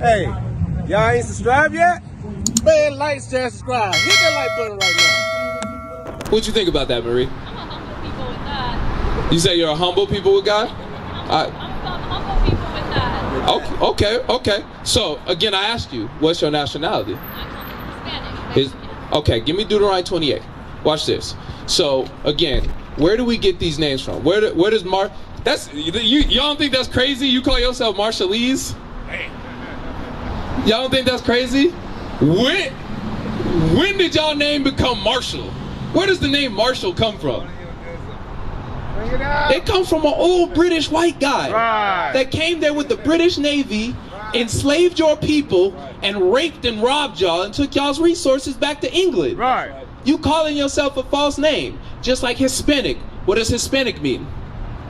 Hey, y'all ain't subscribed yet? Man, like, share, subscribe. Hit that like button right now. What you think about that, Marie? I'm a humble people with God. You say you're a humble people with God? I'm humble people with God. Okay. So, again, I asked you, what's your nationality? I'm Hispanic. Okay, give me Deuteronomy 28. Watch this. So, again, where do we get these names from? Where does y'all don't think that's crazy? You call yourself Marshallese? Y'all don't think that's crazy? When did y'all name become Marshall? Where does the name Marshall come from? It comes from an old British white guy that came there with the British Navy, enslaved your people, and raped and robbed y'all and took y'all's resources back to England. You calling yourself a false name, just like Hispanic. What does Hispanic mean?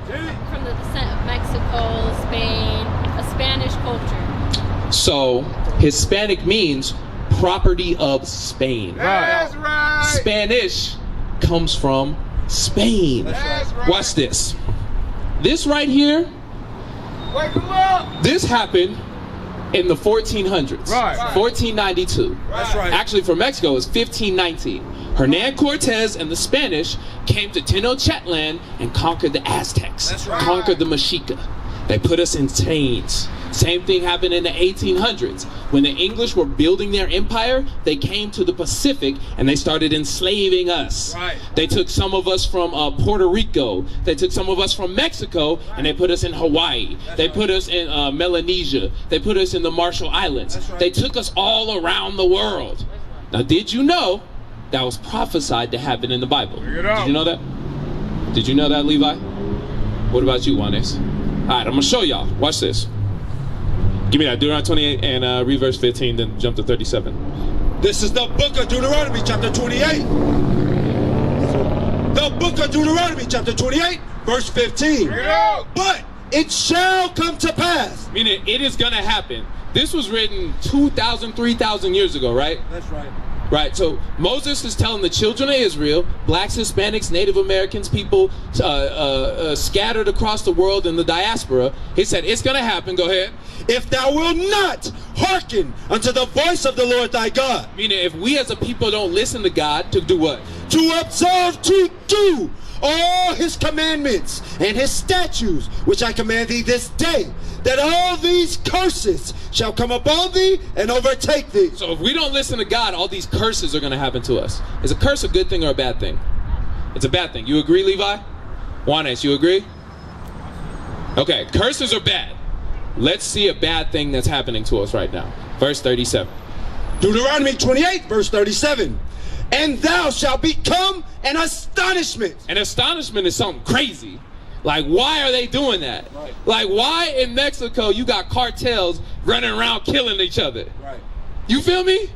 From the descent of Mexico, Spain, a Spanish culture. So, Hispanic means property of Spain. That's right. Spanish comes from Spain. That's right. Watch this. This right here, Wake 'em up. this happened in the 1400s. 1492. That's right. Actually, for Mexico, it's 1519. Hernan Cortez and the Spanish came to Tenochtitlan and conquered the Aztecs. That's right. Conquered the Mexica. They put us in chains. Same thing happened in the 1800s. When the English were building their empire, they came to the Pacific and they started enslaving us. Right. They took some of us from Puerto Rico. They took some of us from Mexico and they put us in Hawaii. They put us in Melanesia. They put us in the Marshall Islands. They took us all around the world. Now, did you know that was prophesied to happen in the Bible? Did you know that? Did you know that, Levi? What about you, Juanes? All right, I'm going to show y'all. Watch this. Give me that. Deuteronomy 28 and read verse 15, then jump to 37. This is the book of Deuteronomy, chapter 28. The book of Deuteronomy, chapter 28, verse 15. But it shall come to pass. Meaning, it is going to happen. This was written 2,000, 3,000 years ago, right? That's right. Right, so Moses is telling the children of Israel, blacks, Hispanics, Native Americans, people scattered across the world in the diaspora. He said, it's going to happen. Go ahead. If thou wilt not hearken unto the voice of the Lord thy God. Meaning, if we as a people don't listen to God, to do what? To observe to do all his commandments and his statutes, which I command thee this day, that all these curses shall come upon thee and overtake thee. So if we don't listen to God, all these curses are going to happen to us. Is a curse a good thing or a bad thing? It's a bad thing. You agree, Levi? Juanes, you agree? Okay, curses are bad. Let's see a bad thing that's happening to us right now. Verse 37. Deuteronomy 28, verse 37. And thou shalt become an astonishment. An astonishment is something crazy. Like, why are they doing that? Right. Like, why in Mexico you got cartels running around killing each other? Right. You feel me?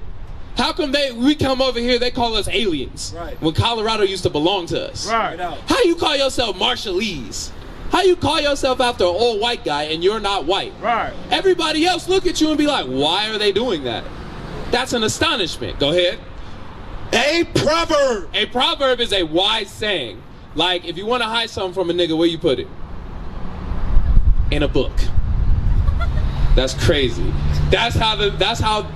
How come we come over here, they call us aliens? Right. When Colorado used to belong to us. Right. How you call yourself Marshallese? How you call yourself after an old white guy and you're not white? Right. Everybody else look at you and be like, why are they doing that? That's an astonishment. Go ahead. A proverb. A proverb is a wise saying. Like, if you want to hide something from a nigga, where you put it? In a book. That's crazy. That's how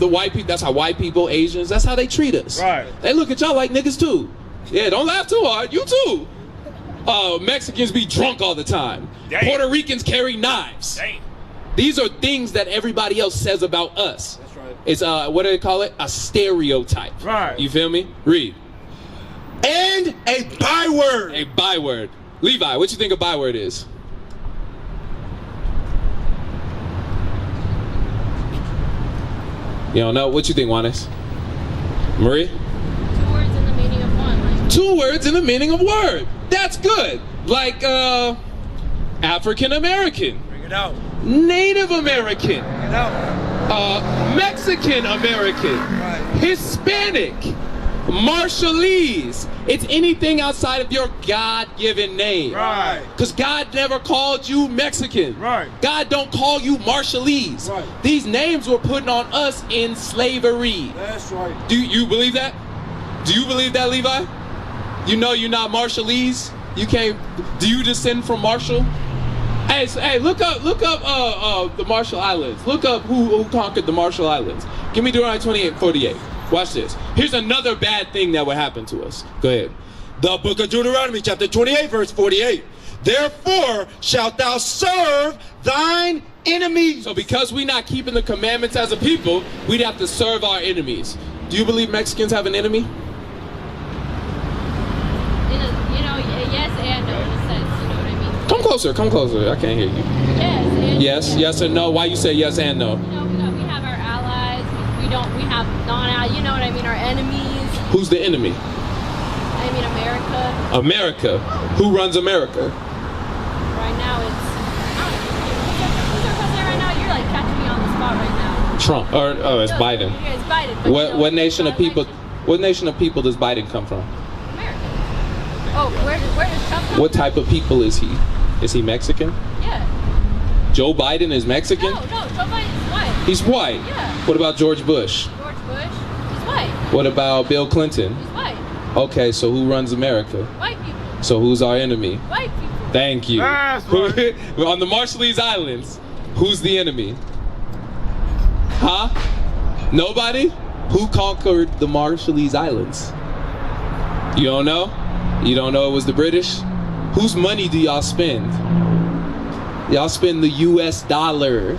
white people, Asians, that's how they treat us. Right. They look at y'all like niggas too. Yeah, don't laugh too hard. You too. Mexicans be drunk all the time. Dang. Puerto Ricans carry knives. Dang. These are things that everybody else says about us. That's right. It's what do they call it? A stereotype. Right. You feel me? Read. And a byword. A byword. Levi, what you think a byword is? You don't know? What you think, Juanes? Marie? 2 words in the meaning of one. Like, 2 words in the meaning of word. That's good. Like African American, Bring it out. Native American, Bring it out. Mexican American, Right. Hispanic, Marshallese. It's anything outside of your God-given name. Right. Because God never called you Mexican. Right. God don't call you Marshallese. Right. These names were put on us in slavery. That's right. Do you believe that? Do you believe that, Levi? You know you're not Marshallese? You can't. Do you descend from Marshall? Hey, look up the Marshall Islands. Look up who conquered the Marshall Islands. Give me Deuteronomy 28:48. Watch this. Here's another bad thing that would happen to us. Go ahead. The book of Deuteronomy, chapter 28, verse 48. Therefore shalt thou serve thine enemies. So because we're not keeping the commandments as a people, we'd have to serve our enemies. Do you believe Mexicans have an enemy? Yes and no in a sense, you know what I mean? Come closer. I can't hear you. Yes or no? Why you say yes and no? We have our allies, we have non-allies, you know what I mean, our enemies. Who's the enemy? I mean America. America. Who runs America? Right now it's, I don't know, who's our president right now? You're like catching me on the spot right now. Trump, it's Biden. Yeah, it's Biden. But What nation of people? What nation of people does Biden come from? America. Oh, where does Trump come What from? type of people is he? Is he Mexican? Yeah. Joe Biden is Mexican? No, Joe Biden's white. He's white. Yeah. What about George Bush? George Bush, he's white. What about Bill Clinton? He's white. Okay, so who runs America? White people. So who's our enemy? White people. Thank you. That's right. On the Marshallese Islands, who's the enemy? Huh? Nobody? Who conquered the Marshallese Islands? You don't know? You don't know it was the British? Whose money do y'all spend? Y'all spend the US dollar.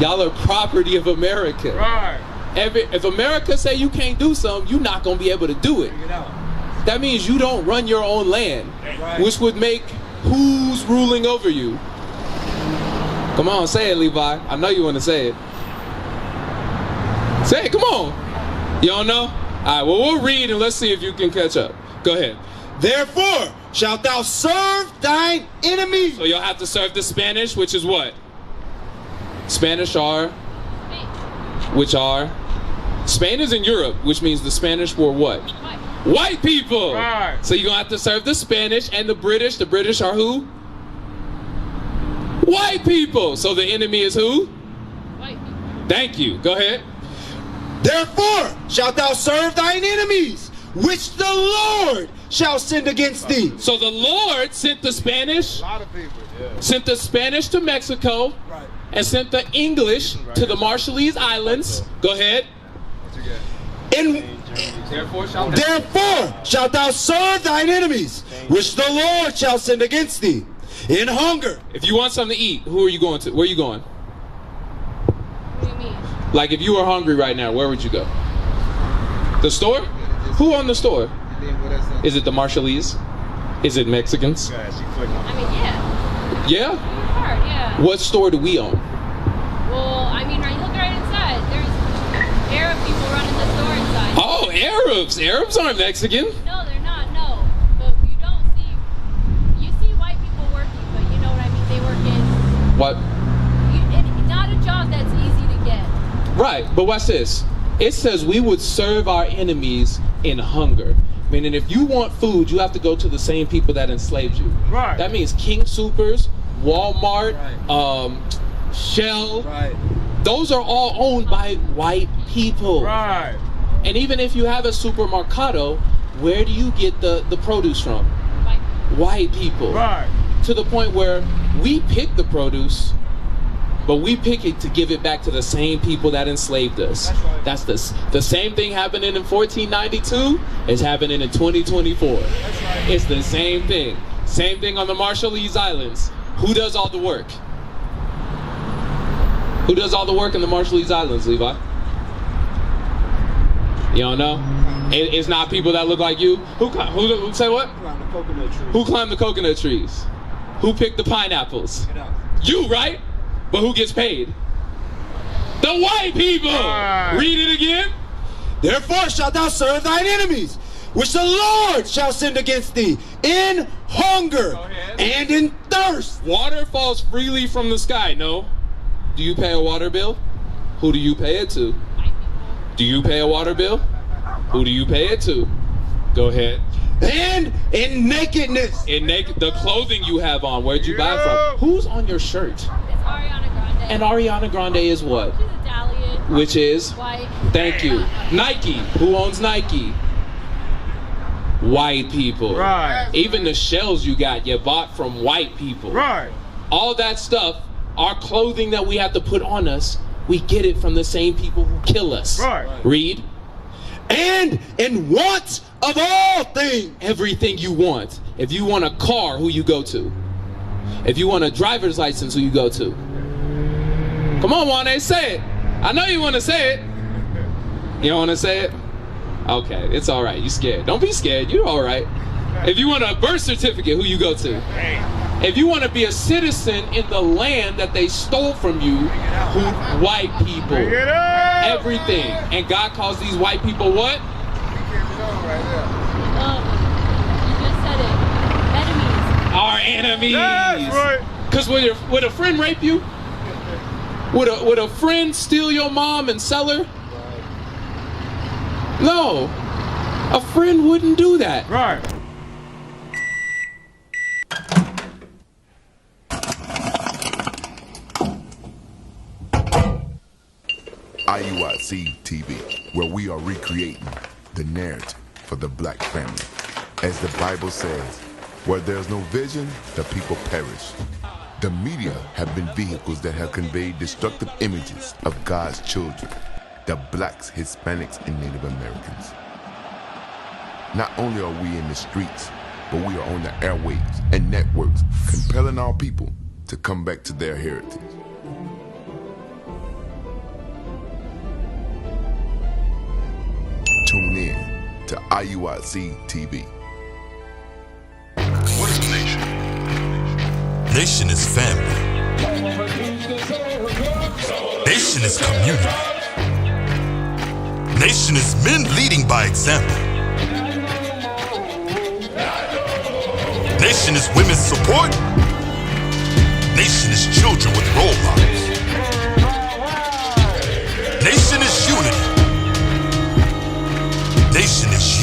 Y'all are property of America. Right. If America say you can't do something, you're not going to be able to do it. That means you don't run your own land, which would make who's ruling over you. Come on, say it, Levi. I know you want to say it. Say it, come on. You don't know? All right, well, we'll read and let's see if you can catch up. Go ahead. Therefore shalt thou serve thine enemies. So you'll have to serve the Spanish, which is what? Spanish are? Which are? Spain is in Europe, which means the Spanish were what? White people. Right. So you're going to have to serve the Spanish and the British. The British are who? White people. So the enemy is who? White people. Thank you. Go ahead. Therefore shalt thou serve thine enemies, which the Lord shall send against thee. So the Lord sent the Spanish, A lot of people, yeah. sent the Spanish to Mexico, Right. and sent the English to the Marshallese Islands. Go ahead. And Therefore shalt thou serve thine enemies, which the Lord shall send against thee, in hunger. If you want something to eat, who are you going to? Where are you going? What do you mean? Like if you were hungry right now, where would you go? The store? Who owned the store? Is it the Marshallese? Is it Mexicans? I mean, yeah. Yeah? Hard, yeah. What store do we own? Well, I mean, right, look right inside. There's Arab people running the store inside. Oh, Arabs. Arabs aren't Mexican. No, they're not, no. But you see white people working, but you know what I mean? They work in, What? it's not a job that's easy to get. Right, but watch this. It says we would serve our enemies in hunger. Meaning if you want food, you have to go to the same people that enslaved you. Right. That means King Soopers, Walmart, Shell. Right. Those are all owned by white people. Right. And even if you have a supermercado, where do you get the produce from? White people. Right. To the point where we pick the produce, but we pick it to give it back to the same people that enslaved us. That's right. That's the same thing happening in 1492 is happening in 2024. That's right. It's the same thing. Same thing on the Marshallese Islands. Who does all the work? Who does all the work in the Marshallese Islands, Levi? You don't know? It's not people that look like you. Who say what? Climb the coconut tree. Who climbed the coconut trees? Who picked the pineapples? You, right? But who gets paid? The white people! Read it again. Therefore shalt thou serve thine enemies, which the Lord shall send against thee, in hunger Go ahead. and in thirst. Water falls freely from the sky, no? Do you pay a water bill? Who do you pay it to? Do you pay a water bill? Who do you pay it to? Go ahead. And in nakedness. The clothing you have on, where'd you buy it from? Who's on your shirt? It's Ariana Grande. And Ariana Grande is what? She's Italian. Which is? White. Thank you. Nike. Who owns Nike? White people. Right. Even the shells you got, you bought from white people. Right. All that stuff, our clothing that we have to put on us, we get it from the same people who kill us. Right. Read. And in want of all things. Everything you want. If you want a car, who you go to? If you want a driver's license, who you go to? Come on, Juane, say it. I know you want to say it. You don't want to say it? Okay, it's all right. You scared. Don't be scared. You're all right. If you want a birth certificate, who you go to? If you want to be a citizen in the land that they stole from you, who? White people. Everything. And God calls these white people what? You just said it. Enemies. Our enemies. That's right. Because would a friend rape you? Would a friend steal your mom and sell her? No. A friend wouldn't do that. Right. IUIC TV, where we are recreating the narrative for the black family. As the Bible says, where there's no vision, the people perish. The media have been vehicles that have conveyed destructive images of God's children, the blacks, Hispanics, and Native Americans. Not only are we in the streets, but we are on the airwaves and networks, compelling our people to come back to their heritage. Tune in to IUIC TV. What is a nation? Nation is family. Nation is community. Nation is men leading by example. Nation is women's support. Nation is children with role models. Nation is unity. Nation is